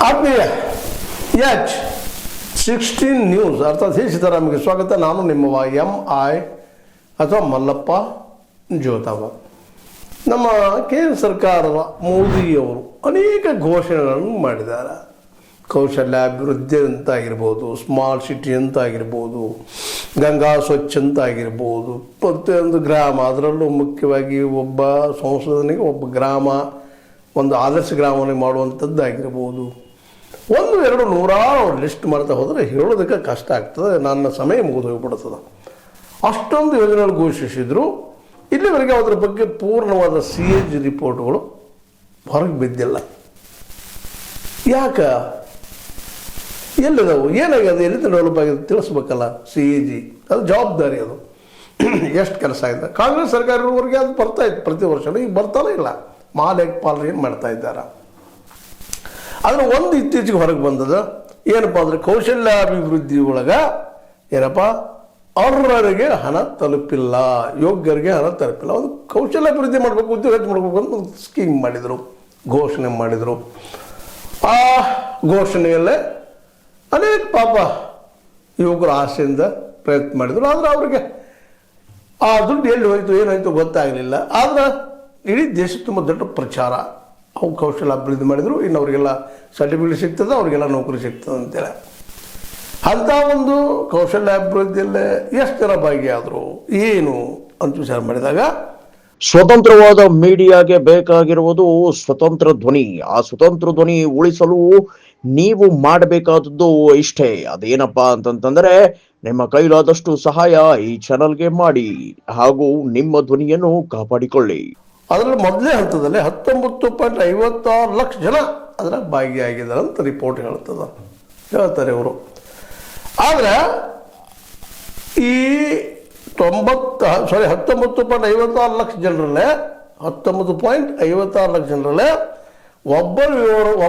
ಆತ್ಮೀಯ H16 news ಅರ್ಥಾತ್ ಸೀತಾರಾಮ್ಗೆ ಸ್ವಾಗತ. ನಾನು ನಿಮ್ಮವ MI ಅಥವಾ ಮಲ್ಲಪ್ಪ ಜೋತಾವ. ನಮ್ಮ ಕೇಂದ್ರ ಸರ್ಕಾರದ ಮೋದಿಯವರು ಅನೇಕ ಘೋಷಣೆಗಳನ್ನು ಮಾಡಿದ್ದಾರೆ. ಕೌಶಲ್ಯಾಭಿವೃದ್ಧಿ ಅಂತ ಆಗಿರ್ಬೋದು, ಸ್ಮಾರ್ಟ್ ಸಿಟಿ ಅಂತ ಆಗಿರ್ಬೋದು, ಗಂಗಾ ಸ್ವಚ್ಛ ಅಂತ ಆಗಿರ್ಬೋದು, ಪ್ರತಿಯೊಂದು ಗ್ರಾಮ, ಅದರಲ್ಲೂ ಮುಖ್ಯವಾಗಿ ಒಬ್ಬ ಸಂಸದನಿಗೆ ಒಬ್ಬ ಗ್ರಾಮ, ಒಂದು ಆದರ್ಶ ಗ್ರಾಮವನ್ನು ಮಾಡುವಂಥದ್ದು ಆಗಿರ್ಬೋದು. ಒಂದು ಎರಡು ನೂರಾರು ಲಿಸ್ಟ್ ಮಾಡ್ತಾ ಹೋದರೆ ಹೇಳೋದಕ್ಕೆ ಕಷ್ಟ ಆಗ್ತದೆ, ನನ್ನ ಸಮಯ ಮುಗಿದು ಹೋಗ್ಬಿಡ್ತದೆ. ಅಷ್ಟೊಂದು ಯೋಜನೆಗಳು ಘೋಷಿಸಿದ್ರು. ಇಲ್ಲಿವರೆಗೆ ಅದರ ಬಗ್ಗೆ ಪೂರ್ಣವಾದ CAG ರಿಪೋರ್ಟ್ಗಳು ಹೊರಗೆ ಬಿದ್ದಿಲ್ಲ. ಯಾಕೆ, ಎಲ್ಲಿದಾವು, ಏನಾಗಿದೆ, ಎಲ್ಲಿ ಡೆವಲಪ್ ಆಗಿದೆ ತಿಳಿಸ್ಬೇಕಲ್ಲ. CAG ಅದು ಜವಾಬ್ದಾರಿ, ಅದು ಎಷ್ಟು ಕೆಲಸ ಆಗಿದೆ. ಕಾಂಗ್ರೆಸ್ ಸರ್ಕಾರ ಇರುವವರೆಗೆ ಅದು ಬರ್ತಾಯಿತ್ತು ಪ್ರತಿ ವರ್ಷ, ಈಗ ಬರ್ತಾನೆ ಇಲ್ಲ. ಮಹಾಲೇಖಪಾಲರು ಏನು ಮಾಡ್ತಾ ಇದ್ದಾರೆ. ಆದರೆ ಒಂದು ಇತ್ತೀಚೆಗೆ ಹೊರಗೆ ಬಂದದ ಏನಪ್ಪ ಅಂದರೆ, ಕೌಶಲ್ಯಾಭಿವೃದ್ಧಿ ಒಳಗೆ ಏನಪ್ಪ ಅರ್ಹರಿಗೆ ಹಣ ತಲುಪಿಲ್ಲ, ಯೋಗ್ಯರಿಗೆ ಹಣ ತಲುಪಿಲ್ಲ. ಒಂದು ಕೌಶಲ್ಯಾಭಿವೃದ್ಧಿ ಮಾಡಬೇಕು, ಉದ್ಯೋಗ ಮಾಡಬೇಕು ಅಂತ ಒಂದು ಸ್ಕೀಮ್ ಮಾಡಿದರು, ಘೋಷಣೆ ಮಾಡಿದರು. ಆ ಘೋಷಣೆಯಲ್ಲೇ ಅನೇಕ ಪಾಪ ಯುವಕರು ಆಸೆಯಿಂದ ಪ್ರಯತ್ನ ಮಾಡಿದರು. ಆದರೆ ಅವರಿಗೆ ಆ ದುಡ್ಡು ಎಲ್ಲಿ ಹೋಯಿತು ಏನಾಯಿತು ಗೊತ್ತಾಗಲಿಲ್ಲ. ಆದರೆ ಇಡೀ ದೇಶ ತುಂಬ ದೊಡ್ಡ ಪ್ರಚಾರ. ಅವು ಕೌಶಲ್ಯ ಅಭಿವೃದ್ಧಿ ಮಾಡಿದರು, ಇನ್ನು ಅವರಿಗೆಲ್ಲ ಸರ್ಟಿಫಿಕೇಟ್ ಸಿಗ್ತದೆ, ಅವರಿಗೆಲ್ಲ ನೌಕರಿ ಸಿಗ್ತದೆ ಅಂತೇಳಿ. ಅಂಥ ಒಂದು ಕೌಶಲ್ಯಾಭಿವೃದ್ಧಿಯಲ್ಲೇ ಎಷ್ಟು ಜನ ಭಾಗಿಯಾದರು ಏನು ಅಂತ ವಿಚಾರ ಮಾಡಿದಾಗ, ಸ್ವತಂತ್ರವಾದ ಮೀಡಿಯಾಗೆ ಬೇಕಾಗಿರುವುದು ಸ್ವತಂತ್ರ ಧ್ವನಿ. ಆ ಸ್ವತಂತ್ರ ಧ್ವನಿ ಉಳಿಸಲು ನೀವು ಮಾಡಬೇಕಾದದ್ದು ಇಷ್ಟೇ. ಅದೇನಪ್ಪಾ ಅಂತಂತಂದ್ರೆ, ನಿಮ್ಮ ಕೈಲಾದಷ್ಟು ಸಹಾಯ ಈ ಚಾನಲ್ಗೆ ಮಾಡಿ ಹಾಗೂ ನಿಮ್ಮ ಧ್ವನಿಯನ್ನು ಕಾಪಾಡಿಕೊಳ್ಳಿ. ಅದರಲ್ಲಿ ಮೊದಲೇ ಹಂತದಲ್ಲಿ 19.56 ಲಕ್ಷ ಜನ ಅದರ ಭಾಗಿಯಾಗಿದ್ದಾರೆ ಅಂತ ರಿಪೋರ್ಟ್ ಹೇಳ್ತಾರೆ ಅವರು. ಆದರೆ ಈ 19.56 ಲಕ್ಷ ಜನರಲ್ಲೇ 19.56 ಲಕ್ಷ ಜನರಲ್ಲೇ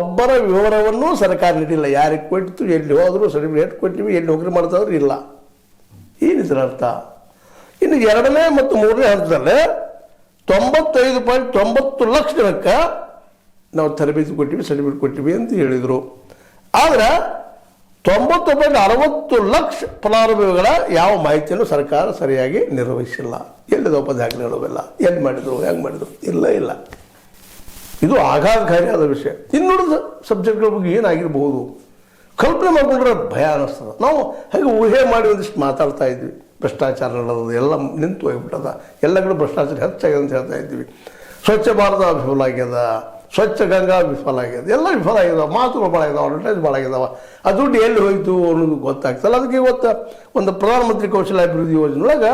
ಒಬ್ಬರ ವಿವರವನ್ನು ಸರ್ಕಾರ ನೀಡಿಲ್ಲ. ಯಾರಿಗೆ ಕೊಟ್ಟಿತ್ತು, ಎಲ್ಲಿ ಹೋದ್ರು, ಸರ್ಟಿಫಿಕೇಟ್ ಕೊಟ್ಟಿವಿ, ಎಲ್ಲಿ ನೌಕರಿ ಮಾಡ್ತಾದ್ರು ಇಲ್ಲ. ಏನಿದ್ರ ಅರ್ಥ? ಇನ್ನು ಎರಡನೇ ಮತ್ತು ಮೂರನೇ ಹಂತದಲ್ಲೇ 95.90 ಲಕ್ಷ ಜನಕ್ಕೆ ನಾವು ತರಬೇತಿ ಕೊಟ್ಟಿವಿ, ಸರ್ಟಿಫಿಕೇಟ್ ಕೊಟ್ಟಿವಿ ಅಂತ ಹೇಳಿದರು. ಆದರೆ 90.60 ಲಕ್ಷ ಫಲಾನುಭವಿಗಳ ಯಾವ ಮಾಹಿತಿಯನ್ನು ಸರ್ಕಾರ ಸರಿಯಾಗಿ ನಿರ್ವಹಿಸಿಲ್ಲ. ಎಲ್ಲಿದಪ್ಪ ದಾಖಲೆಗಳಿಲ್ಲ, ಎಲ್ಲಿ ಮಾಡಿದರು, ಹೆಂಗೆ ಮಾಡಿದರು, ಇಲ್ಲ. ಇದು ಆಘಾತಕಾರಿಯಾದ ವಿಷಯ. ಇನ್ನುಳಿದ ಸಬ್ಜೆಕ್ಟ್ಗಳ ಬಗ್ಗೆ ಏನಾಗಿರ್ಬೋದು ಕಲ್ಪನೆ ಮಾಡಿಕೊಂಡ್ರೆ ಭಯ ಅನ್ನಿಸ್ತದೆ. ನಾವು ಹಾಗೆ ಊಹೆ ಮಾಡಿ ಒಂದಿಷ್ಟು ಮಾತಾಡ್ತಾ ಇದ್ವಿ. ಭ್ರಷ್ಟಾಚಾರ ನಡೆದು ಎಲ್ಲ ನಿಂತು ಹೋಗ್ಬಿಟ್ಟದ, ಎಲ್ಲ ಕಡೆ ಭ್ರಷ್ಟಾಚಾರ ಹೆಚ್ಚಾಗಿದೆ ಅಂತ ಹೇಳ್ತಾ ಇದ್ವಿ. ಸ್ವಚ್ಛ ಭಾರತ ವಿಫಲ ಆಗ್ಯದ, ಸ್ವಚ್ಛ ಗಂಗಾ ವಿಫಲ ಆಗ್ಯದ, ಎಲ್ಲ ವಿಫಲ ಆಗಿದಾವೆ, ಮಾತುಗಳು ಭಾಳ ಆಗಿದಾವೆ, ಅಡ್ವರ್ಟೈಸ್ ಭಾಳ ಆಗಿದಾವೆ. ಆ ದುಡ್ಡು ಎಲ್ಲಿ ಹೋಯಿತು ಅನ್ನೋದು ಗೊತ್ತಾಗ್ತಲ್ಲ. ಅದಕ್ಕೆ ಇವತ್ತು ಒಂದು ಪ್ರಧಾನಮಂತ್ರಿ ಕೌಶಲ್ಯಾಭಿವೃದ್ಧಿ ಯೋಜನೆಯೊಳಗೆ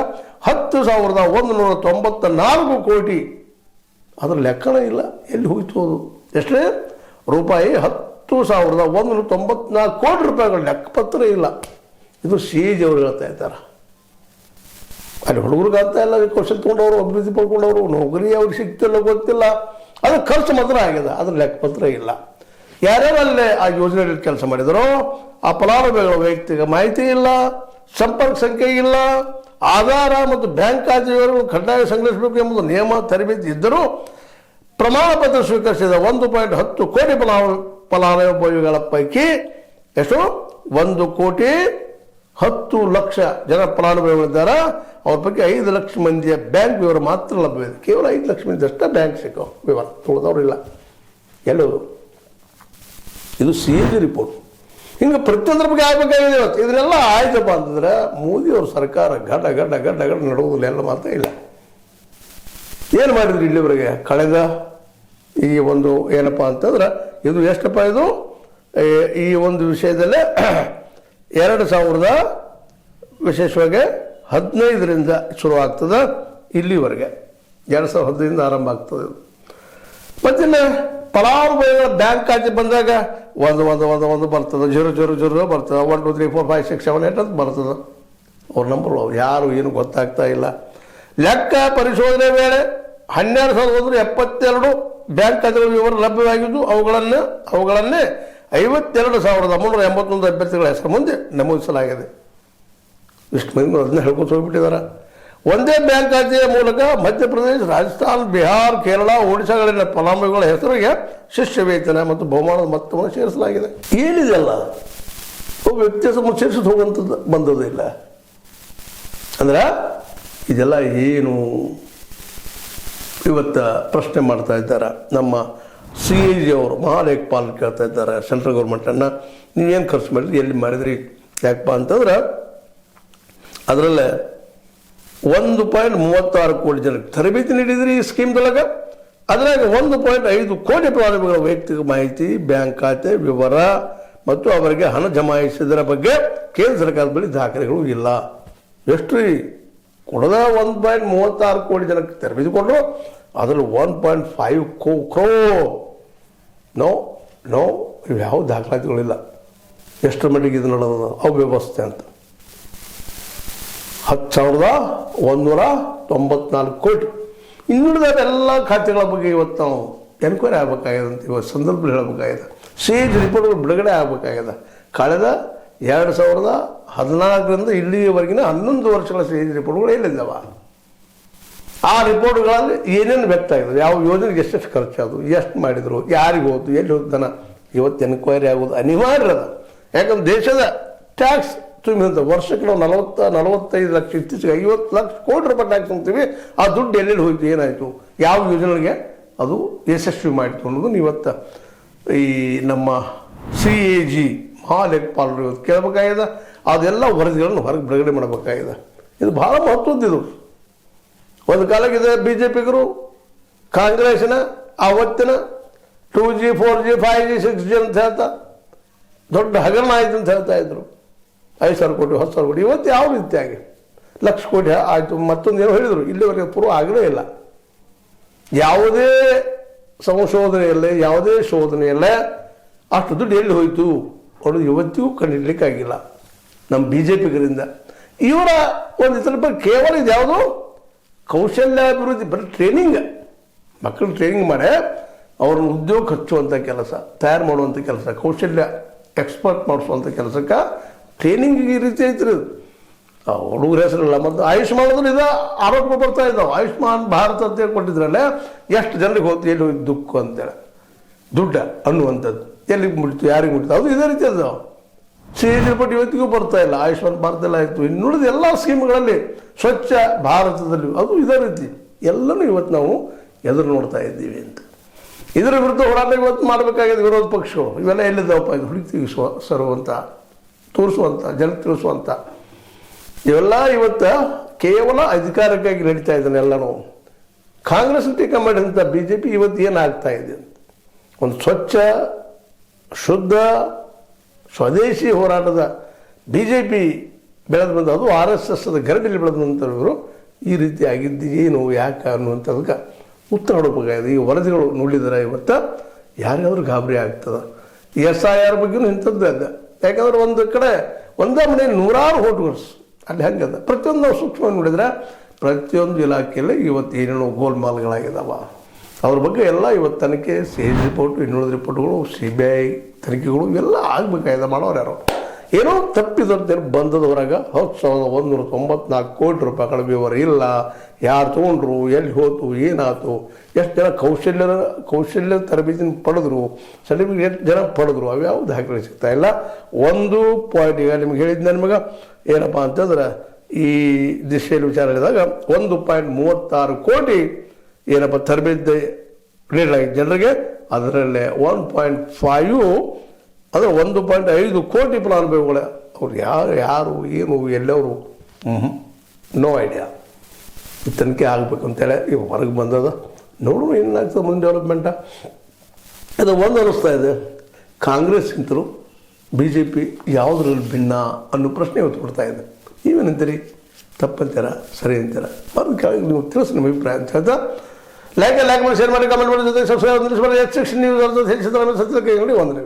10,194 ಕೋಟಿ, ಅದರ ಲೆಕ್ಕನೇ ಇಲ್ಲ, ಎಲ್ಲಿ ಹೋಯ್ತು ಅದು. ಎಷ್ಟೇ ರೂಪಾಯಿ? 10,194 ಕೋಟಿ ರೂಪಾಯಿಗಳ ಲೆಕ್ಕಪತ್ರ ಇಲ್ಲ. ಇದು CAG ಅವರು ಹೇಳ್ತಾ ಇದ್ದಾರೆ. ಅಲ್ಲಿ ಹುಡುಗರಿಗಂತ ಎಲ್ಲ ಕೌಶಲ್ಯ ತೊಗೊಂಡವರು, ಅಭಿವೃದ್ಧಿ ಪಡ್ಕೊಂಡವರು, ನೌಕರಿ ಅವ್ರಿಗೆ ಸಿಗ್ತಿಲ್ಲ ಗೊತ್ತಿಲ್ಲ. ಅದು ಖರ್ಚು ಮಾತ್ರ ಆಗಿದೆ, ಅದ್ರ ಲೆಕ್ಕಪತ್ರ ಇಲ್ಲ. ಯಾರ್ಯಾರು ಅಲ್ಲೇ ಆ ಯೋಜನೆಯಲ್ಲಿ ಕೆಲಸ ಮಾಡಿದರೋ ಆ ಫಲಾನುಭವಿಗಳ ವೈಯಕ್ತಿಕ ಮಾಹಿತಿ ಇಲ್ಲ, ಸಂಪರ್ಕ ಸಂಖ್ಯೆ ಇಲ್ಲ, ಆಧಾರ ಮತ್ತು ಬ್ಯಾಂಕ್ ಖಾತೆ ವಿವರಗಳು ಕಡ್ಡಾಯ ಸಂಗ್ರಹಿಸಬೇಕು ಎಂಬುದು ನಿಯಮ, ತರಬೇತಿ ಇದ್ದರೂ ಪ್ರಮಾಣ ಪತ್ರ ಸ್ವೀಕರಿಸಿದ 1.10 ಕೋಟಿ ಫಲಾನುಭವಿಗಳ ಪೈಕಿ ಎಷ್ಟು 1.10 ಲಕ್ಷ ಜನ ಫಲಾನುಭವಿಗಳಿದ್ದಾರೆ. ಅವ್ರ ಪೈಕಿ 5 ಲಕ್ಷ ಮಂದಿಯ ಬ್ಯಾಂಕ್ ವಿವರ ಮಾತ್ರ ಲಭ್ಯವಿದೆ. ಕೇವಲ 5 ಲಕ್ಷ ಮಂದಿ ಅಷ್ಟೇ ಬ್ಯಾಂಕ್ ಸಿಕ್ಕೋ ವಿವರ, ತುಳಿದವ್ರಿಲ್ಲ. ಎಲ್ಲದು ಇದು CAG ರಿಪೋರ್ಟ್. ಹಿಂಗೆ ಪ್ರತಿಯೊಂದ್ರ ಬಗ್ಗೆ ಆಗಬೇಕಾಗಿದೆ. ಇವತ್ತು ಇದನ್ನೆಲ್ಲ ಆಯ್ತಪ್ಪ ಅಂತಂದ್ರೆ ಮೋದಿಯವ್ರ ಸರ್ಕಾರ ಗಡ್ಡ ನಡೆಯುವುದಿಲ್ಲ, ಎಲ್ಲ ಮಾತ್ರ ಇಲ್ಲ. ಏನು ಮಾಡಿದ್ರು ಇಲ್ಲಿವರೆಗೆ ಕಳೆದ ಈ ಒಂದು ಏನಪ್ಪ ಅಂತಂದ್ರೆ, ಇದು ಎಷ್ಟಪ್ಪ ಇದು ಈ ಒಂದು ವಿಷಯದಲ್ಲೇ 2000 ವಿಶೇಷವಾಗಿ 15ರಿಂದ ಶುರುವಾಗ್ತದೆ, ಇಲ್ಲಿವರೆಗೆ 2015 ಆರಂಭ ಆಗ್ತದೆ. ಮತ್ತಿನ್ನು ಫಲಾನುಭವಿಗಳ ಬ್ಯಾಂಕ್ ಖಾತೆ ಬಂದಾಗ ಒಂದು ಬರ್ತದೆ, 000 ಬರ್ತದೆ, 1 2 3 4 5 6 7 8 ಅಂತ ಬರ್ತದೆ. ಅವ್ರ ನಂಬರ್ ಯಾರು ಏನು ಗೊತ್ತಾಗ್ತಾ ಇಲ್ಲ. ಲೆಕ್ಕ ಪರಿಶೋಧನೆ ವೇಳೆ 12,172 ಬ್ಯಾಂಕ್ ಖಾತೆಗಳ ವಿವರ ಲಭ್ಯವಾಗಿದ್ದು ಅವುಗಳನ್ನೇ 52,381 ಅಭ್ಯರ್ಥಿಗಳ ಹೆಸರು ಮುಂದೆ ನಮೂದಿಸಲಾಗಿದೆ. ಇಷ್ಟು ಮಂದಿ ಅದನ್ನ ಹೇಳ್ಕೊತ ಹೋಗ್ಬಿಟ್ಟಿದ್ದಾರೆ. ಒಂದೇ ಬ್ಯಾಂಕ್ ಖಾತೆಯ ಮೂಲಕ ಮಧ್ಯಪ್ರದೇಶ, ರಾಜಸ್ಥಾನ, ಬಿಹಾರ, ಕೇರಳ, ಒಡಿಶಾಗಳಿನ ಫಲಾನುಭವಿಗಳ ಹೆಸರಿಗೆ ಶಿಷ್ಯ ವೇತನ ಮತ್ತು ಬಹುಮಾನದ ಮೊತ್ತವನ್ನು ಸೇರಿಸಲಾಗಿದೆ. ಏನಿದೆಲ್ಲ ವ್ಯಕ್ತಿಯ ಸೇರಿಸಿ ಹೋಗುವಂಥದ್ದು ಬಂದದಿಲ್ಲ. ಅಂದ್ರೆ ಇದೆಲ್ಲ ಏನು ಇವತ್ತು ಪ್ರಶ್ನೆ ಮಾಡ್ತಾ ಇದ್ದಾರೆ ನಮ್ಮ CAG ಅವರು, ಮಹಾಲೇಖಪಾಲ್ ಕೇಳ್ತಾ ಇದ್ದಾರೆ ಸೆಂಟ್ರಲ್ ಗೌರ್ಮೆಂಟನ್ನು, ನೀವೇನು ಖರ್ಚು ಮಾಡಿದ್ರಿ, ಎಲ್ಲಿ ಮಾಡಿದ್ರಿ, ಯಾಕಪ್ಪ ಅಂತಂದ್ರೆ ಅದರಲ್ಲೇ 1.36 ಕೋಟಿ ಜನಕ್ಕೆ ತರಬೇತಿ ನೀಡಿದ್ರಿ ಈ ಸ್ಕೀಮ್ದೊಳಗೆ. ಅದರಾಗ 1.5 ಕೋಟಿ ಫಲಾನುಭವಿಗಳ ವೈಯಕ್ತಿಕ ಮಾಹಿತಿ, ಬ್ಯಾಂಕ್ ಖಾತೆ ವಿವರ ಮತ್ತು ಅವರಿಗೆ ಹಣ ಜಮಾಯಿಸಿದರ ಬಗ್ಗೆ ಕೇಂದ್ರ ಸರ್ಕಾರದ ಬಳಿ ದಾಖಲೆಗಳು ಇಲ್ಲ. ಎಷ್ಟು ರೀ ಕೊಡದ 1.36 ಕೋಟಿ ಜನಕ್ಕೆ ತರಬೇತಿ ಕೊಟ್ಟರು, ಅದರಲ್ಲಿ 1.5 crore ನೋ ಇವ್ಯಾವ ದಾಖಲಾತಿಗಳಿಲ್ಲ. ಎಷ್ಟರ ಮಟ್ಟಿಗೆ ಇದು ನಡೆದ ಅವ್ಯವಸ್ಥೆ ಅಂತ. 10,194 ಕೋಟಿ. ಇನ್ನುಳಿದ ಎಲ್ಲ ಖಾತೆಗಳ ಬಗ್ಗೆ ಇವತ್ತು ನಾವು ಎನ್ಕ್ವೈರಿ ಆಗಬೇಕಾಗಿದೆ ಅಂತ ಇವತ್ತು ಸಂದರ್ಭದಲ್ಲಿ ಹೇಳಬೇಕಾಗಿದೆ. CAG ರಿಪೋರ್ಟ್ಗಳು ಬಿಡುಗಡೆ ಆಗಬೇಕಾಗಿದೆ. ಕಳೆದ 2014ರಿಂದ ಇಲ್ಲಿಯವರೆಗಿನ 11 ವರ್ಷಗಳ CAG ರಿಪೋರ್ಟ್ಗಳು ಎಲ್ಲಿದ್ದಾವ? ಆ ರಿಪೋರ್ಟ್ಗಳಲ್ಲಿ ಏನೇನು ವ್ಯಕ್ತ ಆಗಿದೆ, ಯಾವ ಯೋಜನೆಗೆ ಎಷ್ಟೆಷ್ಟು ಖರ್ಚಾದು, ಎಷ್ಟು ಮಾಡಿದರು, ಯಾರಿಗೆ ಹೋಯ್ತು, ಎಲ್ಲಿ ಹೋಗ್ತಾನ, ಇವತ್ತು ಎನ್ಕ್ವೈರಿ ಆಗೋದು ಅನಿವಾರ್ಯ ಅದ. ಯಾಕಂದ್ರೆ ದೇಶದ ಟ್ಯಾಕ್ಸ್ ತುಂಬಿದಂಥ ವರ್ಷಕ್ಕೆ ನಾವು 40-45 ಲಕ್ಷ, ಇತ್ತೀಚೆಗೆ 50 ಲಕ್ಷ ಕೋಟಿ ರೂಪಾಯಿ ಟ್ಯಾಕ್ಸ್ ಅಂತೀವಿ. ಆ ದುಡ್ಡು ಎಲ್ಲೆಲ್ಲಿ ಹೋಯ್ತು, ಏನಾಯಿತು, ಯಾವ ಯೋಜನೆಗೆ ಅದು ಯಶಸ್ವಿ ಮಾಡಿತು ಅನ್ನೋದು ಇವತ್ತು ಈ ನಮ್ಮ CAG ಮಹಾಲೇಖಪಾಲರು ಇವತ್ತು ಕೇಳಬೇಕಾಗಿದೆ. ಅದೆಲ್ಲ ವರದಿಗಳನ್ನು ಹೊರಗೆ ಬಿಡುಗಡೆ ಮಾಡಬೇಕಾಗಿದೆ. ಇದು ಭಾಳ ಮಹತ್ವದ್ದಿದು. ಒಂದು ಕಾಲಕ್ಕಿದೆ BJPಗರು ಕಾಂಗ್ರೆಸ್ನ ಆವತ್ತಿನ 2G 4G 5G 6G ಅಂತ ಹೇಳ್ತಾ ದೊಡ್ಡ ಹಗರಣ ಆಯಿತು ಅಂತ ಹೇಳ್ತಾ ಇದ್ರು. 5,000 ಕೋಟಿ 10,000 ಕೋಟಿ. ಇವತ್ತು ಯಾವ ರೀತಿಯಾಗಿ ಲಕ್ಷ ಕೋಟಿ ಆಯಿತು. ಮತ್ತೊಂದು ಏನೋ ಹೇಳಿದರು, ಇಲ್ಲಿವರೆಗೆ ಪ್ರೂವ್ ಆಗಲೇ ಇಲ್ಲ. ಯಾವುದೇ ಸಂಶೋಧನೆಯಲ್ಲೇ ಯಾವುದೇ ಶೋಧನೆಯಲ್ಲೇ ಅಷ್ಟು ದುಡ್ಡು ಎಲ್ಲಿ ಹೋಯಿತು ಅನ್ನೋದು ಇವತ್ತಿಗೂ ಕಂಡುಹಿಡಲಿಕ್ಕಾಗಿಲ್ಲ ನಮ್ಮ BJPಗರಿಂದ. ಇವರ ಒಂದು ಇತರ ಬಗ್ಗೆ ಕೇವಲ ಇದು ಯಾವುದು ಕೌಶಲ್ಯಾಭಿವೃದ್ಧಿ, ಬರೀ ಟ್ರೈನಿಂಗ್, ಮಕ್ಕಳು ಟ್ರೈನಿಂಗ್ ಮಾಡಿ ಅವ್ರನ್ನ ಉದ್ಯೋಗ ಹಚ್ಚುವಂಥ ಕೆಲಸ, ತಯಾರು ಮಾಡುವಂಥ ಕೆಲಸ, ಕೌಶಲ್ಯ ಎಕ್ಸ್ಪರ್ಟ್ ಮಾಡಿಸುವಂಥ ಕೆಲಸಕ್ಕೆ ಟ್ರೈನಿಂಗ್ ಈ ರೀತಿ ಐತ್ರಿ. ಹುಡುಗರ ಹೆಸರಿಲ್ಲ. ಮತ್ತು ಆಯುಷ್ಮಾನದಲ್ಲಿ ಇದು ಆರೋಪ ಬರ್ತಾ ಇದ್ದಾವೆ. ಆಯುಷ್ಮಾನ್ ಭಾರತ ಅಂತೇಳಿ ಕೊಟ್ಟಿದ್ರಲ್ಲೇ ಎಷ್ಟು ಜನರಿಗೆ ಹೋಗ್ತು, ಎಲ್ಲಿ ಹೋಗಿ ದುಃಖ ಅಂತೇಳಿ ದುಡ್ಡ ಅನ್ನುವಂಥದ್ದು ಎಲ್ಲಿಗೆ ಮುಟ್ತು, ಯಾರಿಗೆ ಮುಟ್ತು, ಅದು ಇದೇ ರೀತಿ ಅದಾವೆ. CAG ರಿಪೋರ್ಟ್ ಇವತ್ತಿಗೂ ಬರ್ತಾ ಇಲ್ಲ. ಆಯುಷ್ಮಾನ್ ಭಾರತದಲ್ಲಿ ಆಯಿತು, ಇನ್ನುಳಿದ ಎಲ್ಲ ಸ್ಕೀಮ್ಗಳಲ್ಲಿ, ಸ್ವಚ್ಛ ಭಾರತದಲ್ಲಿ ಅದು ಇದೇ ರೀತಿ ಎಲ್ಲನೂ ಇವತ್ತು ನಾವು ಎದುರು ನೋಡ್ತಾ ಇದ್ದೀವಿ ಅಂತ. ಇದರ ವಿರುದ್ಧ ಹೋರಾಟ ಇವತ್ತು ಮಾಡಬೇಕಾಗಿದೆ ವಿರೋಧ ಪಕ್ಷಗಳು. ಇವೆಲ್ಲ ಎಲ್ಲಿದ್ದಾವಪ್ಪ, ಇದು ಹುಡುಕಿ ಸರುವಂಥ, ತೋರಿಸುವಂಥ, ಜನಕ್ಕೆ ತಿಳಿಸುವಂಥ ಇವೆಲ್ಲ ಇವತ್ತು ಕೇವಲ ಅಧಿಕಾರಕ್ಕಾಗಿ ನಡೀತಾ ಇದ್ದಾನೆ ಎಲ್ಲನೂ. ಕಾಂಗ್ರೆಸ್ ಟೀಕೆ ಮಾಡಿದಂಥ BJP ಇವತ್ತು ಏನಾಗ್ತಾ ಇದೆ ಅಂತ, ಒಂದು ಸ್ವಚ್ಛ ಶುದ್ಧ ಸ್ವದೇಶಿ ಹೋರಾಟದ BJP ಬೆಳೆದು ಬಂದ, ಅದು RSSದ ಗರಡಿಯಲ್ಲಿ ಬೆಳೆದಂಥವರು ಈ ರೀತಿ ಆಗಿದ್ದು ಏನು, ಯಾಕೆ ಅನ್ನುವಂಥದಕ್ಕೆ ಉತ್ತರ ಹುಡುಕಬೇಕಾಗಿದೆ. ಈ ವರದಿಗಳು ನೋಡಿದರೆ ಇವತ್ತು ಯಾರಿಗಾದ್ರೂ ಗಾಬರಿ ಆಗ್ತದೆ. SIR ಬಗ್ಗೆಯೂ ಇಂಥದ್ದು ಅದ. ಯಾಕಂದ್ರೆ ಒಂದು ಕಡೆ ಒಂದೇ ಮನೆ 100 ಹೋಟುಗಳು ಅಲ್ಲಿ ಹೆಂಗದ, ಪ್ರತಿಯೊಂದು ನಾವು ಸೂಕ್ಷ್ಮವಾಗಿ ನೋಡಿದ್ರೆ ಪ್ರತಿಯೊಂದು ಇಲಾಖೆಯಲ್ಲಿ ಇವತ್ತು ಏನೇನೋ ಗೋಲ್ಮಾಲ್ಗಳಾಗಿದ್ದಾವ. ಅವ್ರ ಬಗ್ಗೆ ಎಲ್ಲ ಇವತ್ತು ತನಿಖೆ, CAG ರಿಪೋರ್ಟು, ಇನ್ನುಳಿದ ರಿಪೋರ್ಟ್ಗಳು, CBI ತನಿಖೆಗಳು ಇವೆಲ್ಲ ಆಗಬೇಕಾಗಿದೆ. ಮಾಡೋರು ಯಾರು ಏನೋ ತಪ್ಪಿದಂತೇನು ಬಂದದವರಾಗ 10,194 ಕೋಟಿ ರೂಪಾಯಿಗಳ ವಿವರ ಇಲ್ಲ. ಯಾರು ತೊಗೊಂಡ್ರು, ಎಲ್ಲಿ ಹೋತು, ಏನಾಯ್ತು, ಎಷ್ಟು ಜನ ಕೌಶಲ್ಯ ತರಬೇತಿ ಪಡೆದ್ರು, ಸರ್ಟಿಫಿಕೇಟ್ ಎಷ್ಟು ಜನ ಪಡೆದ್ರು, ಅವ್ಯಾವ ದಾಖಲೆ ಸಿಗ್ತಾ ಇಲ್ಲ. ಒಂದು ಪಾಯಿಂಟ್ ಈಗ ನಿಮ್ಗೆ ಹೇಳಿದ್ದೆ ನಿಮಗೆ ಏನಪ್ಪ ಅಂತಂದ್ರೆ ಈ ದಿಶೆಯಲ್ಲಿ ವಿಚಾರ ಹೇಳಿದಾಗ 1.36 ಕೋಟಿ ಏನಪ್ಪ ತರಬೇತಿ ನೀಡಲಾಗಿದೆ ಜನರಿಗೆ. ಅದರಲ್ಲೇ 1.5 ಅಂದರೆ 1.5 ಕೋಟಿ ಫಲಾನುಭವಿಗಳ ಅವ್ರು ಯಾರು ಏನು ಎಲ್ಲವರು ನೋ ಐಡಿಯಾ. ಈ ತನಿಖೆ ಆಗಬೇಕು ಅಂತೇಳಿ ಇವು ಹೊರಗೆ ಬಂದದ. ನೋಡೋಣ ಏನಾಗ್ತದೆ ಮುಂದೆ ಡೆವಲಪ್ಮೆಂಟ. ಅದು ಒಂದು ಅನ್ನಿಸ್ತಾ ಇದೆ, ಕಾಂಗ್ರೆಸ್ಗಿಂತಲೂ BJP ಯಾವುದ್ರಲ್ಲಿ ಭಿನ್ನ ಅನ್ನೋ ಪ್ರಶ್ನೆ ಇವತ್ತು ಕೊಡ್ತಾ ಇದೆ. ನೀವೇನಂತೀರಿ, ತಪ್ಪಂತೀರ, ಸರಿ ಅಂತೀರ? ಅದು ಕೆಳಗೆ ನೀವು ತಿಳಿಸಿ ನಿಮ್ಮ ಅಭಿಪ್ರಾಯ ಅಂತ ಹೇಳ್ತಾ ಲೈಕ್ ಮಾಡಿ, ಶೇರ್ ಮಾಡಿ, ಕಮೆಂಟ್ ಮಾಡಿ, ಜೊತೆ ಸಬ್ಸ್ಕ್ರೈಬ್ ಮಾಡಿ. H6 ನ್ಯೂಸ್ ಅಂತ ಹೇಳಿಸಿದ್ರೆ ಸತ್ಯಕ್ಕೆ ನೋಡಿ ವಂದನೆಗಳು.